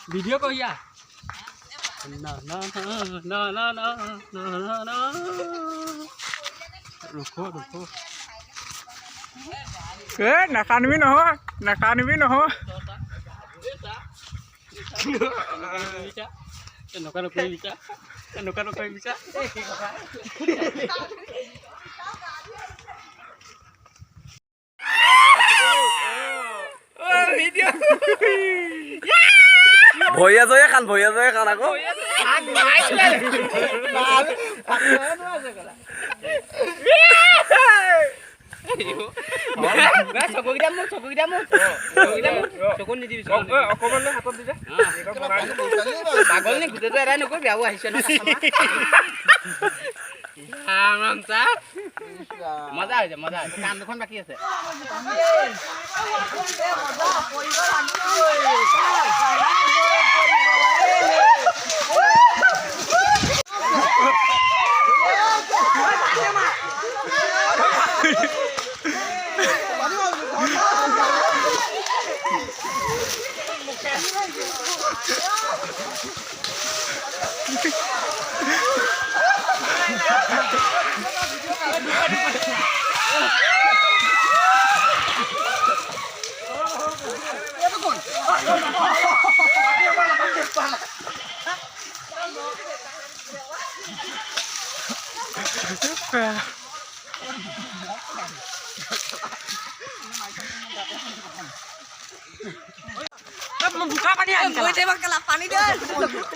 video को या ना ना ना ना ना ना ना ना रुको रुको নাকানিবি নহয় নাকানিবি নহয় এনেকুৱা নকৰিবিছা এনেকুৱা নকৰিবিছা কি কথা ভৈয়া জয়ে খান আকৌ চকু নিদিবি অকমান হাতত দি পাগল নে গোটেইটো এৰাই নকৰিবি আৰু আহিছে মজা হৈছে মজা হৈছে কাম দুখন বাকী আছে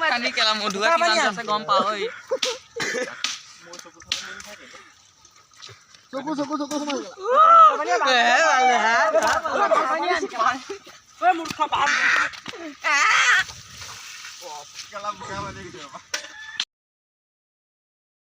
পানী কেলা মধুৱা কিমান আছে গম পাওঁ ঐ চকু চকু চকু মূৰ্খ